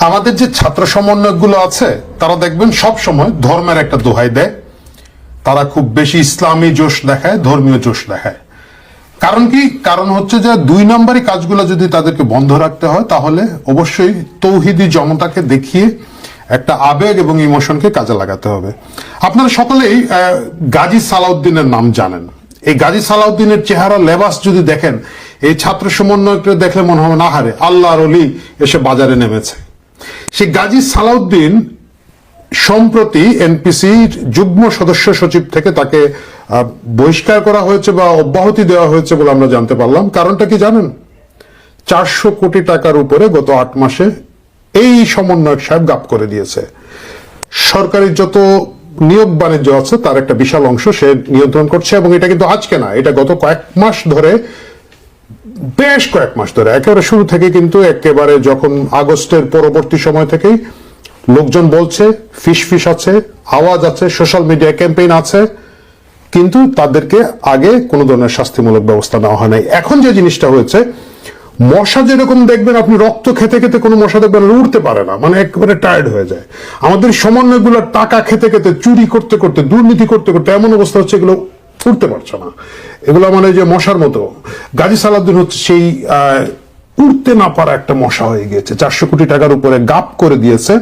আমাদের যে ছাত্র সমন্বয়কগুলো আছে তারা দেখবেন সব সময় ধর্মের একটা দোহাই দেয়। তারা খুব বেশি ইসলামী জোশ দেখায়, ধর্মীয় জোশ দেখায়। কারণ কি? কারণ হচ্ছে যে 2 নম্বরই কাজগুলো যদি তাদেরকে বন্ধ রাখতে হয় তাহলে অবশ্যই তৌহিদি জনতাকে দেখিয়ে একটা আবেগ এবং ইমোশনকে কাজে লাগাতে হবে। আপনারা সকলেই গাজী সালাউদ্দিনের নাম জানেন। এই গাজী সালাউদ্দিনের চেহারা লেবাস যদি দেখেন, এই ছাত্র সমন্বয়করা দেখলে মনে হবে না হারে আল্লাহর ওলি এসে বাজারে নেমেছে। সেই গাজী সালাউদ্দিন সম্প্রতি এনপিসির যুগ্ম সদস্য সচিব থেকে তাকে বহিষ্কার করা হয়েছে বা অব্যাহতি দেওয়া হয়েছে বলে আমরা জানতে পারলাম। কারণটা কি জানেন? 400 কোটি টাকার উপরে গত 8 মাসে এই সমন্বয়ক সাহেব গাপ করে দিয়েছে। সরকারি যত নিয়োগ বাণিজ্য আছে তার একটা বিশাল অংশ সে নিয়ন্ত্রণ করছে, এবং এটা কিন্তু আজকে না, এটা গত কয়েক মাস ধরে, বেশ কয়েক মাস ধরে, একেবারে শুরু থেকে, কিন্তু একেবারে যখন আগস্টের পরবর্তী সময় থেকেই লোকজন বলছে ফিস আছে, আওয়াজ আছে, সোশ্যাল মিডিয়া ক্যাম্পেইন আছে, কিন্তু তাদেরকে আগে কোনো ধরনের শাস্তিমূলক ব্যবস্থা নেওয়া হয় নাই। এখন যে জিনিসটা হয়েছে, মশা যেরকম দেখবেন আপনি রক্ত খেতে খেতে কোনো মশা দেখবেন উঠতে পারে না, মানে একেবারে টায়ার্ড হয়ে যায়। আমাদের সমন্বয়গুলো টাকা খেতে খেতে, চুরি করতে করতে, দুর্নীতি করতে করতে এমন অবস্থা হচ্ছে এগুলো উঠতে পারছে না। এগুলো মানে যে মশার মতো। গাজী সালাউদ্দিন হচ্ছে সেই উঠতে না পারা একটা মশা হয়ে গিয়েছে। 400 কোটি টাকার উপরে গাপ করে দিয়েছে,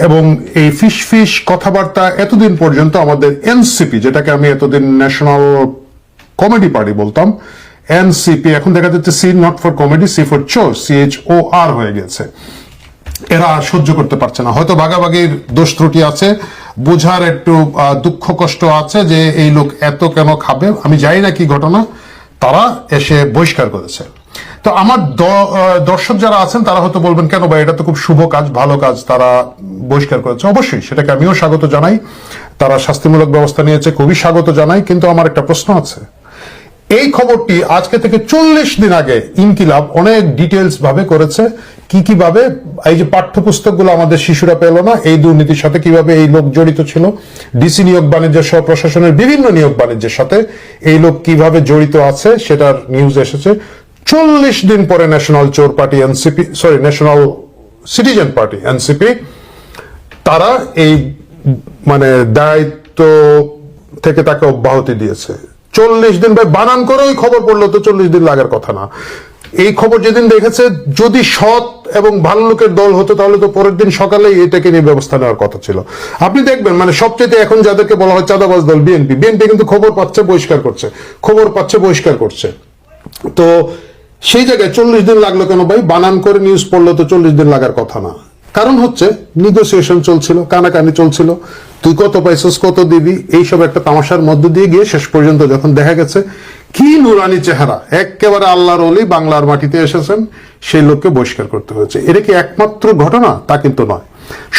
এবং এই ফিস কথাবার্তা এতদিন পর্যন্ত আমাদের এনসিপি, যেটাকে আমি এতদিন ন্যাশনাল কমেডি পার্টি বলতাম, এনসিপি এখন দেখা যাচ্ছে C not for comedy, C for চোর, CHOR হয়ে গেছে। এরা সহ্য করতে পারছে না। হয়তো ভাগাভাগির দোষ ত্রুটি আছে, বোঝার একটু দুঃখ কষ্ট আছে যে এই লোক এত কেন খাবে, আমি জানি না কি ঘটনা, তারা এসে বহিষ্কার করেছে। তো আমার দর্শক যারা আছেন তারা হয়তো বলবেন, কেন ভাই, এটা তো খুব শুভ কাজ, ভালো কাজ, তারা বহিষ্কার করেছে। অবশ্যই সেটাকে আমিও স্বাগত জানাই, তারা শাস্তিমূলক ব্যবস্থা নিয়েছে, খুবই স্বাগত জানাই। কিন্তু আমার একটা প্রশ্ন আছে। এই খবরটি আজকে থেকে 40 দিন আগে ইনকিলাব অনেক ডিটেলস ভাবে করেছে। কি ভাবে এই যে পাঠ্যপুস্তকগুলো আমাদের শিশুরা পেল না, এই দুর্নীতির সাথে কিভাবে এই লোক জড়িত ছিল, ডিসি নিয়োগ বাণিজ্য সহ প্রশাসনের বিভিন্ন নিয়োগ বাণিজ্যের সাথে এই লোক কিভাবে জড়িত আছে সেটার নিউজ এসেছে। 40 দিন পরে ন্যাশনাল চোর party NCP, national citizen party NCP, তারা এই মানে দায়িত্ব থেকে তাকে অব্যাহতি দিয়েছে। 40 দিন ভাই, বানান করে ওই খবর পড়লো তো 40 দিন লাগার কথা না। এই খবর যেদিন দেখেছে, যদি সৎ এবং ভালো লোকের দল হতো তাহলে তো পরের দিন সকালে এটাকে নিয়ে ব্যবস্থা নেওয়ার কথা ছিল। আপনি দেখবেন মানে সবচেয়ে এখন যাদেরকে বলা হয় চাঁদাবাজ দল, বিএনপি কিন্তু খবর পাচ্ছে বহিষ্কার করছে, খবর পাচ্ছে বহিষ্কার করছে। তো সেই জায়গায় 40 দিন লাগলো কেন ভাই? বানান করে নিউজ পড়লো তো 40 দিন লাগার কথা না। কারণ হচ্ছে নেগোসিয়েশন চলছিল, কানাকানি চলছিল, তুই কত পাইছিস, কত দিবি, এইসব একটা তামাশার মধ্যে দিয়ে গিয়ে শেষ পর্যন্ত যখন দেখা গেছে কি নুরানি চেহারা, একেবারে আল্লাহর ওলি বাংলার মাটিতে এসেছেন, সেই লোককে বহিষ্কার করতে হয়েছে। এটা কি একমাত্র ঘটনা? তা কিন্তু নয়।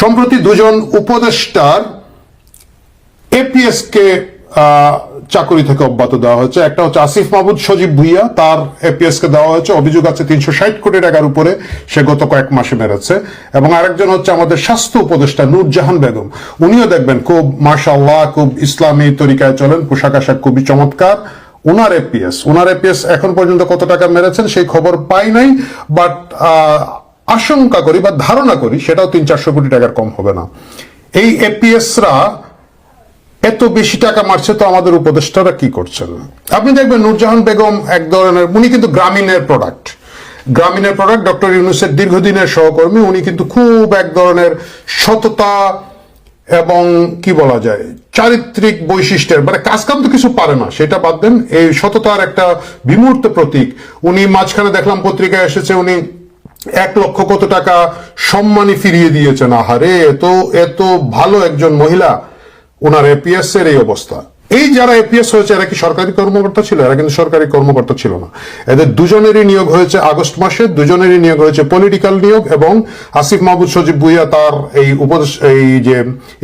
সম্প্রতি 2জন উপদেষ্টার এপিএস কে চাকরি থেকে অব্যাহত দেওয়া হয়েছে। একটা হচ্ছে আসিফ মাহমুদ সজীব ভুইয়া, তার এপিএস কে দেওয়া হয়েছে। অভিযোগ আছে 360 কোটি টাকার উপরে সে গত কয়েক মাসে মেরেছে। এবং আরেকজন হচ্ছে আমাদের স্বাস্থ্য উপদেষ্টা নূরজাহান বেগম, উনিও দেখবেন খুব মাশাআল্লাহ, খুব ইসলামী তরিকায় চলেন, পোশাক আশাক খুবই চমৎকার। ওনার এপিএস এখন পর্যন্ত কত টাকা মেরেছেন সেই খবর পাই নাই, বাট আশঙ্কা করি বা ধারণা করি সেটাও 300-400 কোটি টাকার কম হবে না। এই এপিএসরা এত বেশি টাকা মারছে, তো আমাদের উপদেষ্টারা কি করছেন? আপনি দেখবেন নূরজাহান বেগম এক ধরনের, উনি কিন্তু গ্রামীণের প্রোডাক্ট, ডক্টর ইউনূসের দীর্ঘদিনের সহকর্মী। উনি কিন্তু খুব এক ধরনের সততা এবং কি বলা যায় চারিত্রিক বৈশিষ্ট্যের, মানে কাজকাম তো কিছু পারে না সেটা বাদ দেন, এই সততার একটা বিমূর্ত প্রতীক। উনি মাঝখানে দেখলাম পত্রিকায় এসেছে, উনি 1 লক্ষ কত টাকা সম্মানী ফিরিয়ে দিয়েছেন। আহারে, এত ভালো একজন মহিলা, ওনার এপিএস এর এই অবস্থা। এই যারা এপিএস হয়েছে এরা কি সরকারি কর্মকর্তা ছিল? এরা কিন্তু সরকারি কর্মকর্তা ছিল না। এদের দুজনেরই নিয়োগ হয়েছে আগস্ট মাসে, দুজনেরই নিয়োগ হয়েছে পলিটিক্যাল নিয়োগ। এবং আসিফ মাহমুদ সজীব ভুইয়া তার এই যে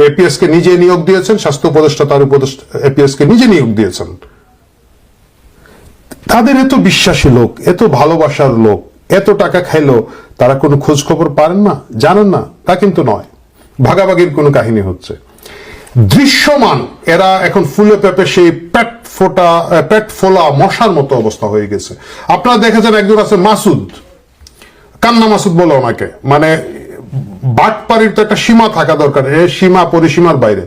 এপিএস কে নিজে নিয়োগ দিয়েছেন, স্বাস্থ্য উপদেষ্টা তার এপিএস কে নিজে নিয়োগ দিয়েছেন। তাদের এত বিশ্বাসী লোক, এত ভালোবাসার লোক, এত টাকা খাইলো, তারা কোনো খোঁজ খবর পারেন না, জানেন না? তা কিন্তু নয়। ভাগাভাগির কোনো কাহিনী হচ্ছে দৃশ্যমান। এরা এখন ফুলে পেপে সেই পেট ফোলা মশার মতো অবস্থা হয়ে গেছে। আপনারা দেখেছেন একজন আছে মাসুদ, কান্না মাসুদ বলে ওনাকে, মানে বাটপাড়ির তো একটা সীমা থাকা দরকার, সীমা পরিসীমার বাইরে।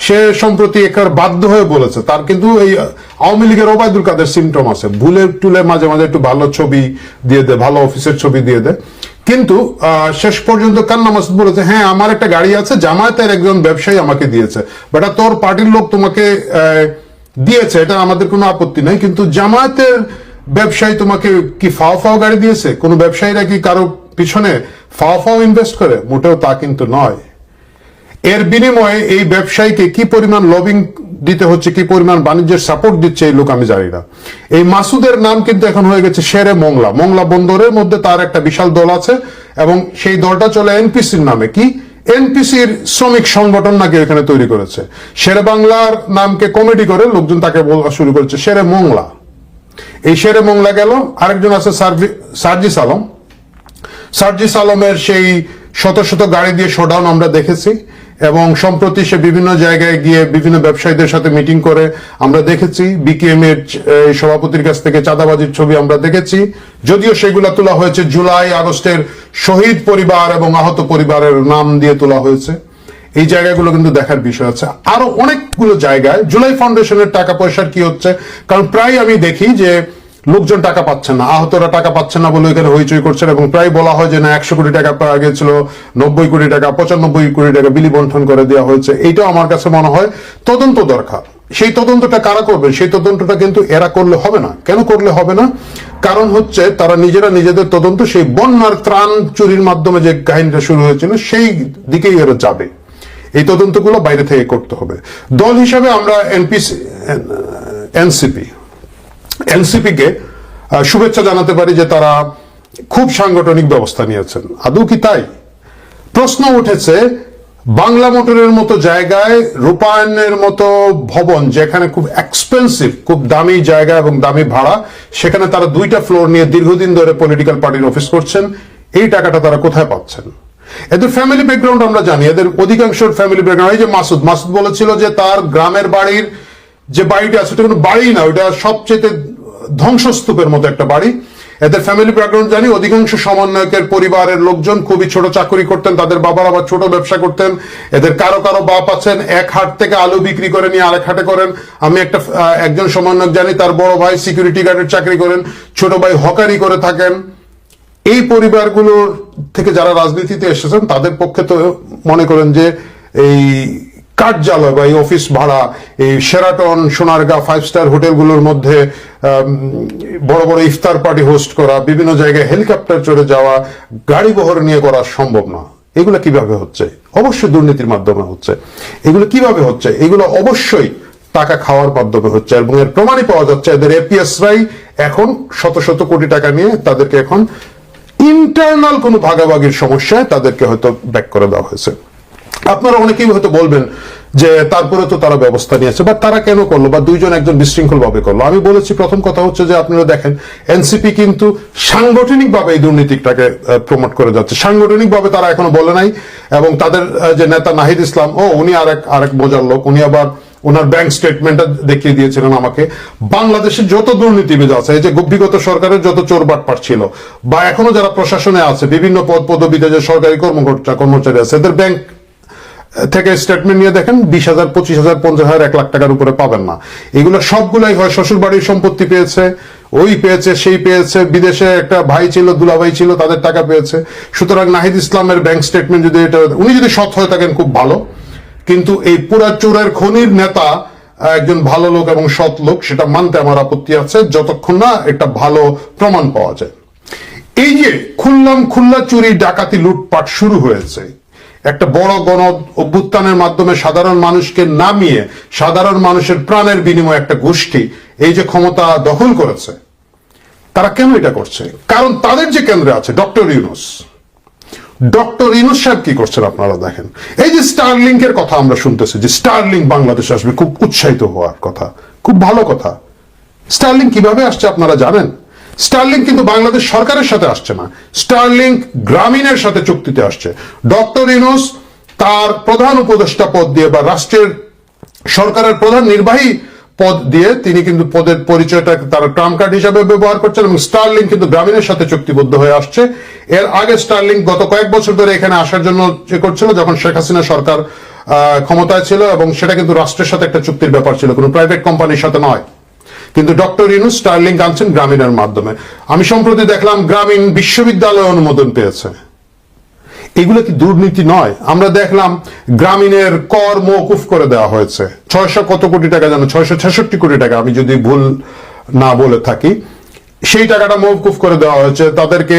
সে সম্প্রতি একার বাধ্য হয়ে বলেছে, তার কিন্তু এই আওয়ামী লীগের ওবায়দুল কাদের সিমটম আছে, ভুলে টুলে মাঝে মাঝে একটু ভালো ছবি দিয়ে দেয়, ভালো অফিসের ছবি দিয়ে দেয়, কিন্তু শেষ পর্যন্ত কান্না মাসুদ বলেছে, হ্যাঁ আমার একটা গাড়ি আছে, জামায়াতের একজন ব্যবসায়ী আমাকে দিয়েছে, বেটা তোর পার্টির লোক তোমাকে দিয়েছে, এটা আমাদের কোনো আপত্তি নাই, কিন্তু জামায়াতের ব্যবসায়ী তোমাকে কি ফাও ফাও গাড়ি দিয়েছে? কোন ব্যবসায়ীরা কি কারো পিছনে ফাও ফাও ইনভেস্ট করে? মোটেও তা কিন্তু নয়। এর বিনিময়ে এই ব্যবসায়ীকে কি পরিমাণ লবিং দিতে হচ্ছে, কি পরিমাণ বাণিজ্যের সাপোর্ট দিচ্ছে এই লোক আমি জানি না। এই মাসুদের নাম কিন্তু এখন হয়ে গেছে শেরে মোংলা। মোংলা বন্দরের মধ্যে তার একটা বিশাল দল আছে এবং সেই দলটা চলে এনপিসির নামে। কি এনপিসির শ্রমিক সংগঠন নাকি এখানে তৈরি করেছে। শেরে বাংলার নামকে কমেডি করে লোকজন তাকে বলা শুরু করেছে শেরে মোংলা। এই শেরে মোংলা গেল, আরেকজন আছে সার্জিস আলম। সার্জিস আলমের সেই শত শত গাড়ি দিয়ে শোডাউন আমরা দেখেছি এবং সম্প্রতি সে বিভিন্ন জায়গায় গিয়ে বিভিন্ন ব্যবসায়ীদের সাথে মিটিং করে আমরা দেখেছি। বিকেএম এর সভাপতির কাছ থেকে চাঁদাবাজির ছবি আমরা দেখেছি, যদিও সেগুলা তোলা হয়েছে জুলাই আগস্টের শহীদ পরিবার এবং আহত পরিবারের নাম দিয়ে তোলা হয়েছে। এই জায়গাগুলো কিন্তু দেখার বিষয় আছে। আরো অনেকগুলো জায়গায় জুলাই ফাউন্ডেশনের টাকা পয়সার কি হচ্ছে, কারণ প্রায় আমি দেখি যে লোকজন টাকা পাচ্ছেন না, আহতরা টাকা পাচ্ছেন না বলে এখানে হইচই করছেন এবং প্রায় বলা হয় যে না 100 কোটি টাকা পাওয়া গেছিল, 90 কোটি টাকা 95 কোটি টাকা বিলি বন্টন করে দেওয়া হয়েছে। এইটাও আমার কাছে মনে হয় তদন্ত দরকার। সেই তদন্তটা কারা করবে? সেই তদন্তটা কিন্তু এরা করলে হবে না। কেন করলে হবে না? কারণ হচ্ছে তারা নিজেরা নিজেদের তদন্ত, সেই বন্যার ত্রাণ চুরির মাধ্যমে যে কাহিনীটা শুরু হয়েছিল সেই দিকেই এরা যাবে। এই তদন্তগুলো বাইরে থেকে করতে হবে। দল হিসাবে আমরা এনসিপি কে শুভেচ্ছা জানাতে পারি যে তারা খুব সাংগঠনিক ব্যবস্থা নিয়েছেন। আদৌ কি তাই? প্রশ্ন উঠেছে বাংলা মোটরের মতো জায়গায়, রূপায়ণের মতো ভবন যেখানে খুব এক্সপেন্সিভ, খুব দামি জায়গা এবং দামি ভাড়া, সেখানে তারা 2টা ফ্লোর নিয়ে দীর্ঘদিন ধরে পলিটিক্যাল পার্টির অফিস করছেন। এই টাকাটা তারা কোথায় পাচ্ছেন? এদের ফ্যামিলি ব্যাকগ্রাউন্ড আমরা জানি, এদের অধিকাংশের ফ্যামিলি ব্যাকগ্রাউন্ড। এই যে মাসুদ বলেছিল যে তার গ্রামের বাড়ির যে বাড়িটা আছে ওটা কোনো বাড়ি না, ওটা সবচেয়ে ধ্বংসস্তূপের মতো একটা বাড়ি। এদের ফ্যামিলি ব্যাকগ্রাউন্ড জানি। অধিকাংশ সমন্বয়কের পরিবারের লোকজন খুবই ছোট চাকরি করতেন, তাদের বাবারা আবার ছোট ব্যবসা করতেন। এদের কারো কারো বাপ আছেন এক হাট থেকে আলু বিক্রি করে নিয়ে আরেক হাটে করেন। আমি একজন সমন্বয়ক জানি, তার বড় ভাই সিকিউরিটি গার্ডের চাকরি করেন, ছোট ভাই হকারি করে থাকেন। এই পরিবারগুলোর থেকে যারা রাজনীতিতে এসেছেন তাদের পক্ষে তো মনে করেন যে এই কার্যালয় বা এই অফিস ভাড়া, এই শেরাটন, সোনারগাঁ 5 স্টার হোটেলগুলোর মধ্যে বড় বড় ইফতার পার্টি হোস্ট করা, বিভিন্ন জায়গায় হেলিকপ্টার চড়ে যাওয়া, গাড়ি বহর নিয়ে করা সম্ভব না। এগুলো কিভাবে হচ্ছে? অবশ্যই দুর্নীতির মাধ্যমে হচ্ছে। এগুলো কিভাবে হচ্ছে? এগুলো অবশ্যই টাকা খাওয়ার মাধ্যমে হচ্ছে এবং এর প্রমাণই পাওয়া যাচ্ছে। এদের এপিএসরাই এখন শত শত কোটি টাকা নিয়ে তাদেরকে এখন ইন্টারনাল কোনো ভাগাভাগির সমস্যায় তাদেরকে হয়তো ব্যাক করে দেওয়া হয়েছে। আপনারা অনেকেই হয়তো বলবেন যে তারপরে তো তারা ব্যবস্থা নিয়েছে, বা তারা কেন করলো, বা দুইজন একজন বিশৃঙ্খল ভাবে করলো। আমি বলেছি প্রথম কথা হচ্ছে যে আপনারা দেখেন এনসিপি কিন্তু সাংগঠনিক ভাবে এই দুর্নীতিটাকে প্রমোট করে যাচ্ছে। সাংগঠনিক ভাবে তারা এখনো বলে নাই। এবং তাদের যে নেতা নাহিদ ইসলাম, উনি আরেক মজার লোক, উনি আবার ওনার ব্যাংক স্টেটমেন্টটা দেখিয়ে দিয়েছিলেন আমাকে। বাংলাদেশের যত দুর্নীতিবিদ আছে, এই যে বিগত সরকারের যত চোর বাটপাট ছিল বা এখনো যারা প্রশাসনে আছে, বিভিন্ন পদ পদবিতে যে সরকারি কর্মচারী আছে, এদের ব্যাংক থেকে স্টেটমেন্ট নিয়ে দেখেন 20,000, 25,000, 50,000, 1 লাখ টাকার উপরে পাবেন না। এগুলো সবগুলাই হয় শ্বশুর বাড়ির সম্পত্তি পেয়েছে, ওই পেয়েছে, সেই পেয়েছে, বিদেশে একটা ভাই ছিল, দুলাভাই ছিল, তাদের টাকা পেয়েছে। সুতরাং নাহিদ ইসলামের ব্যাংক স্টেটমেন্ট যদি উনি যদি সৎ হয়ে থাকেন খুব ভালো, কিন্তু এই পুরা চোরের খনির নেতা একজন ভালো লোক এবং সৎ লোক, সেটা মানতে আমার আপত্তি আছে যতক্ষণ না একটা ভালো প্রমাণ পাওয়া যায়। এই যে খুল্লা চুরি, ডাকাতি, লুটপাট শুরু হয়েছে, একটা বড় গণ অভ্যুত্থানের মাধ্যমে সাধারণ মানুষকে নামিয়ে সাধারণ মানুষের প্রাণের বিনিময়ে একটা গোষ্ঠী এই যে ক্ষমতা দখল করেছে, তারা কেন এটা করছে? কারণ তাদের যে কেন্দ্রে আছে ডক্টর ইউনূস সাহেব কি করছেন আপনারা দেখেন। এই যে স্টারলিংকের কথা আমরা শুনতেছি, যে স্টারলিংক বাংলাদেশে আসবে, খুব উৎসাহিত হওয়ার কথা, খুব ভালো কথা। স্টারলিংক কিভাবে আসছে আপনারা জানেন? স্টারলিংক কিন্তু বাংলাদেশ সরকারের সাথে আসছে না, স্টারলিংক গ্রামীণের সাথে চুক্তিতে আসছে। ডক্টর ইউনূস তার প্রধান উপদেষ্টা পদ দিয়ে বা রাষ্ট্রের সরকারের প্রধান নির্বাহী পদ দিয়ে তিনি কিন্তু পদের পরিচয়টা তারা ট্রাম্প কার্ড হিসাবে ব্যবহার করছেন, এবং স্টারলিং কিন্তু গ্রামীণের সাথে চুক্তিবদ্ধ হয়ে আসছে। এর আগে স্টারলিং গত কয়েক বছর ধরে এখানে আসার জন্য করছিল যখন শেখ হাসিনা সরকার ক্ষমতায় ছিল, এবং সেটা কিন্তু রাষ্ট্রের সাথে একটা চুক্তির ব্যাপার ছিল, কোনো প্রাইভেট কোম্পানির সাথে নয়। কিন্তু ডক্টর ইউনূস স্টারলিং আনছেন গ্রামীণের মাধ্যমে। আমি সম্প্রতি দেখলাম গ্রামীণ বিশ্ববিদ্যালয় অনুমোদন পেয়েছে। এগুলো কি দুর্নীতি নয়? আমরা দেখলাম গ্রামীণের কর মওকুফ করে দেওয়া হয়েছে 600 কত কোটি টাকা, যেন 666 কোটি টাকা, আমি যদি ভুল না বলে থাকি, সেই টাকাটা মওকুফ করে দেওয়া হয়েছে। তাদেরকে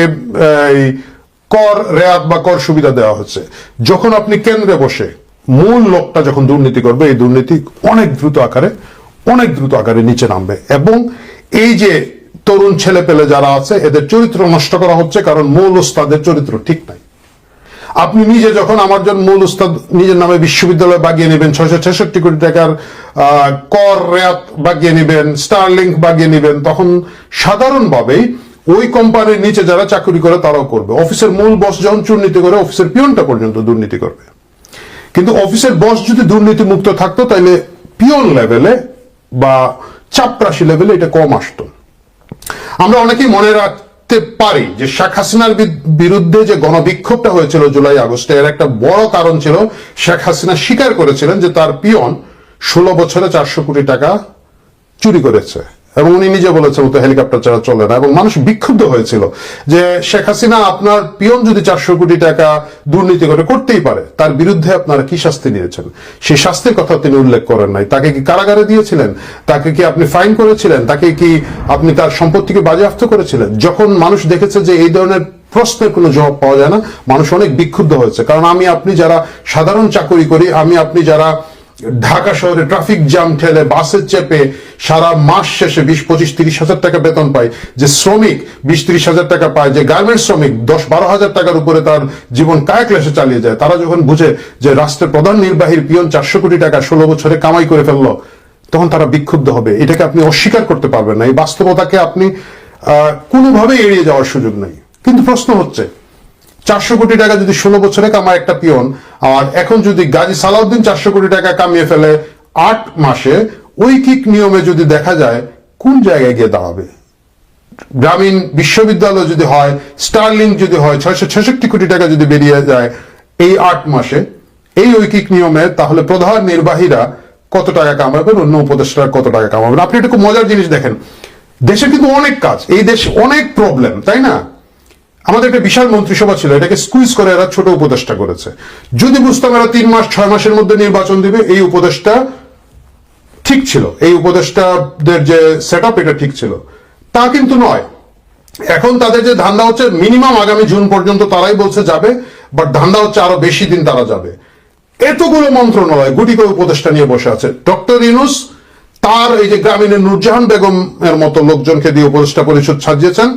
কর রেয়াত বা কর সুবিধা দেওয়া হচ্ছে। যখন আপনি কেন্দ্রে বসে মূল লোকটা যখন দুর্নীতি করবে, এই দুর্নীতি অনেক দ্রুত আকারে নিচে নামবে, এবং এই যে তরুণ ছেলে পেলে যারা আছে এদের চরিত্র নষ্ট করা হচ্ছে, কারণ মূল ওস্তাদের চরিত্র ঠিক নাই। আপনি নিজে যখন আমার জন মূল উস্তাদ নিজের নামে বিশ্ববিদ্যালয় বাগিয়ে নেবেন, 666 কোটি টাকার কর রেয়াত বাগিয়ে নেবেন, স্টারলিং বাগিয়ে নেবেন, তখন সাধারণভাবেই ওই কোম্পানির নিচে যারা চাকরি করে তারাও করবে। অফিসের মূল বস যখন দুর্নীতি করে, অফিসের পিয়নটা পর্যন্ত দুর্নীতি করবে। কিন্তু অফিসের বস যদি দুর্নীতি মুক্ত থাকতো, তাহলে পিয়ন লেভেলে বা চাপরাশি লেভেলে এটা কম আসতো। আমরা অনেকেই মনে রাখতে পারি যে শেখ হাসিনার বিরুদ্ধে যে গণবিক্ষোভটা হয়েছিল জুলাই আগস্টে, এর একটা বড় কারণ ছিল শেখ হাসিনা স্বীকার করেছিলেন যে তার পিয়ন 16 বছরে 400 কোটি টাকা চুরি করেছে, এবং উনি নিজে বলেছেন তো হেলিকপ্টার ছাড়া চলে না, এবং মানুষ বিক্ষুব্ধ হয়েছিল যে শেখ হাসিনা আপনার পিয়ন যদি 400 কোটি টাকা দুর্নীতি করতেই পারে, তার বিরুদ্ধে আপনারা কি শাস্তি নিয়েছেন? সেই শাস্তির কথা তিনি উল্লেখ করেন নাই। তাকে কি কারাগারে দিয়েছিলেন? তাকে কি আপনি ফাইন করেছিলেন? তাকে কি আপনি তার সম্পত্তিকে বাজেয়াপ্ত করেছিলেন? যখন মানুষ দেখেছে যে এই ধরনের প্রশ্নের কোনো জবাব পাওয়া যায় না, মানুষ অনেক বিক্ষুব্ধ হয়েছে। কারণ আমি আপনি যারা সাধারণ চাকরি করি, আমি আপনি যারা ঢাকা শহরে ট্রাফিক জ্যাম ঠেলে বাসে চেপে সারা মাস শেষে 20-25-30 হাজার টাকা বেতন পায়, যে শ্রমিক 20-30 হাজার টাকা পায়, যে গার্মেন্টস শ্রমিক 10-12 হাজার টাকার উপরে তার জীবন কায়ক্লেশে চালিয়ে যায়, তারা যখন বুঝে যে রাষ্ট্রের প্রধান নির্বাহীর পিয়ন 400 কোটি টাকা 16 বছরে কামাই করে ফেললো, তখন তারা বিক্ষুব্ধ হবে। এটাকে আপনি অস্বীকার করতে পারবেন না, এই বাস্তবতাকে আপনি কোনোভাবেই এড়িয়ে যাওয়ার সুযোগ নেই। কিন্তু প্রশ্ন হচ্ছে, 400 কোটি টাকা যদি 16 বছরে কামায় একটা পিয়ন, আর এখন যদি গাজী সালাউদ্দিন 400 কোটি টাকা কামিয়ে ফেলে 8 মাসে, ঐকিক নিয়মে যদি দেখা যায়, কোন জায়গায় গিয়ে দাঁড়াবে? গ্রামীণ বিশ্ববিদ্যালয় যদি হয়, স্টারলিং যদি হয়, 666 কোটি টাকা যদি বেরিয়ে যায় এই 8 মাসে এই ঐকিক নিয়মে, তাহলে প্রধান নির্বাহীরা কত টাকা কামাবেন, অন্য উপদেষ্টারা কত টাকা কামাবেন? আপনি একটা খুব মজার জিনিস দেখেন, দেশে কিন্তু অনেক কাজ, এই দেশে অনেক প্রবলেম, তাই না? আমাদের একটা বিশাল মন্ত্রিসভা ছিল, এটাকে স্কুইজ করে এরা ছোট উপদেষ্টা করেছে। যদি বুঝতাম এরা 3 মাস 6 মাসের মধ্যে নির্বাচন দিবে, এই উপদেষ্টা ঠিক ছিল, এই উপদেষ্টাদের যে সেট আপ এটা ঠিক ছিল, তা কিন্তু নয়। এখন তাদের যে ধান্দা হচ্ছে, মিনিমাম আগামী জুন পর্যন্ত তারাই বলছে যাবে, বাট ধান্দা হচ্ছে আরো বেশি দিন তারা যাবে। এতগুলো মন্ত্রণালয় গুটি করে উপদেষ্টা নিয়ে বসে আছে। ডক্টর ইউনূস তার এই যে গ্রামীণের নূরজাহান বেগম এর মতো লোকজনকে দিয়ে উপদেষ্টা পরিষদ সাজিয়েছেন,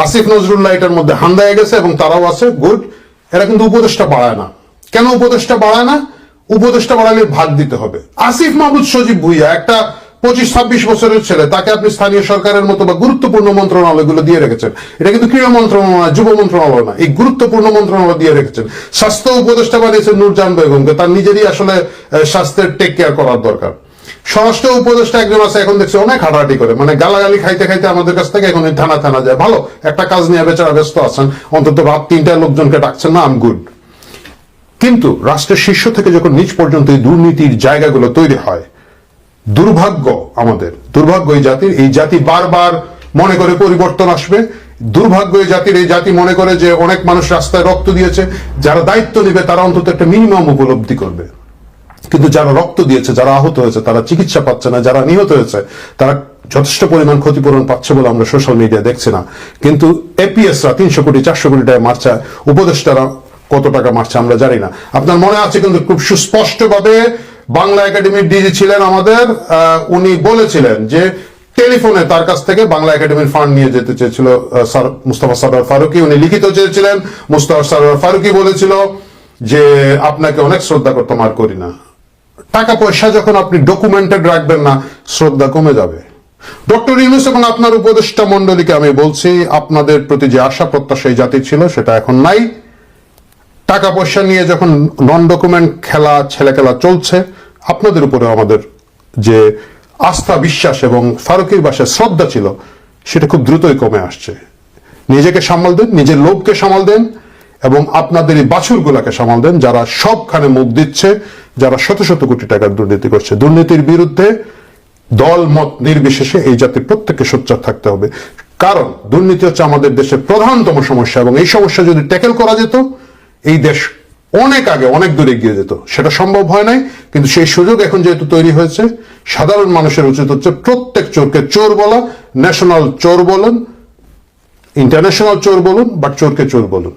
আসিফ নজরুল্লাহ এটার মধ্যে হান্দায় গেছে, এবং তারাও আছে, গুড। এরা কিন্তু উপদেষ্টা বাড়ায় না। কেন উপদেষ্টা বাড়ায় না? উপদেষ্টা বাড়ালে ভাগ দিতে হবে। আসিফ মাহমুদ সজীব ভুইয়া একটা 25-26 বছরের ছেলে, তাকে আপনি স্থানীয় সরকারের মতো বা গুরুত্বপূর্ণ মন্ত্রণালয়গুলো দিয়ে রেখেছেন। এটা কিন্তু ক্রীড়া মন্ত্রণালয়, যুব মন্ত্রণালয় না, এই গুরুত্বপূর্ণ মন্ত্রণালয় দিয়ে রেখেছেন। স্বাস্থ্য উপদেষ্টা বানিয়েছেন নূরজাহান বেগমকে, তার নিজেরই আসলে স্বাস্থ্যের টেক কেয়ার করার দরকার। স্বরাষ্ট্র উপদেষ্টা একজন আছে, এখন দেখছি অনেক হাঁটাহাঁটি করে, মানে গালাগালি খাইতে খাইতে আমাদের কাছ থেকে এখন থানা যায়। ভালো, একটা কাজ নিয়ে বেচারা ব্যস্ত আছেন, অন্তত রাত 3টায় লোকজনকে ডাকছেন না, আম গুড। কিন্তু রাষ্ট্রের শীর্ষ থেকে যখন নিচ পর্যন্ত এই দুর্নীতির জায়গাগুলো তৈরি হয়, দুর্ভাগ্য আমাদের, দুর্ভাগ্য এই জাতির, এই জাতি বারবার মনে করে পরিবর্তন আসবে। দুর্ভাগ্য এই জাতির, এই জাতি মনে করে যে অনেক মানুষ রাস্তায় রক্ত দিয়েছে, যারা দায়িত্ব নেবে তারা অন্তত একটা মিনিমাম উপলব্ধি করবে। কিন্তু যারা রক্ত দিয়েছে, যারা আহত হয়েছে, তারা চিকিৎসা পাচ্ছে না, যারা নিহত হয়েছে তারা যথেষ্ট পরিমাণ ক্ষতিপূরণ পাচ্ছে বলে আমরা সোশ্যাল মিডিয়া দেখছি না। কিন্তু এপিএসরা 300 কোটি 400 কোটি টাকা মারছে, উপদেষ্টারা কত টাকা মারছে আমরা জানি না। আপনার মনে আছে কিন্তু খুব সুস্পষ্টভাবে বাংলা একাডেমির ডিজি ছিলেন আমাদের, উনি বলেছিলেন যে টেলিফোনে তার কাছ থেকে বাংলা একাডেমির ফান্ড নিয়ে যেতে চেয়েছিল স্যার মুস্তাফা সরওয়ার ফারুকী, উনি লিখিত চেয়েছিলেন। মুস্তাফা সরওয়ার ফারুকী বলেছিল যে আপনাকে অনেক শ্রদ্ধা করতাম, আর করি না। টাকা পয়সা যখন আপনি ডকুমেন্টেড রাখবেন না, শ্রদ্ধা কমে যাবে। ডক্টর ইউনূস এবং আপনার উপদেষ্টা মন্ডলীকে আমি বলছি, আপনাদের প্রতি যে আশা প্রত্যাশা এই জাতির ছিল সেটা এখন নাই। টাকা পয়সা নিয়ে যখন নন ডকুমেন্ট খেলা, ছেলে খেলা চলছে, আপনাদের উপরে আমাদের যে আস্থা বিশ্বাস এবং ফারুকীর ভাষায় শ্রদ্ধা ছিল, সেটা খুব দ্রুতই কমে আসছে। নিজেকে সামাল দেন, নিজের লোককে সামাল দেন এবং আপনাদের এই বাছুরগুলাকে সামাল দেন যারা সবখানে মুখ দিচ্ছে, যারা শত শত কোটি টাকার দুর্নীতি করছে। দুর্নীতির বিরুদ্ধে দল মত নির্বিশেষে এই জাতির প্রত্যেককে সোচ্চার থাকতে হবে, কারণ দুর্নীতি হচ্ছে আমাদের দেশের প্রধানতম সমস্যা এবং এই সমস্যা যদি ট্যাকেল করা যেত এই দেশ অনেক আগে অনেক দূরে এগিয়ে যেত। সেটা সম্ভব হয় নাই, কিন্তু সেই সুযোগ এখন যেহেতু তৈরি হয়েছে, সাধারণ মানুষের উচিত হচ্ছে প্রত্যেক চোরকে চোর বলা, ন্যাশনাল চোর বলুন, ইন্টারন্যাশনাল চোর বলুন, বাট চোরকে চোর বলুন।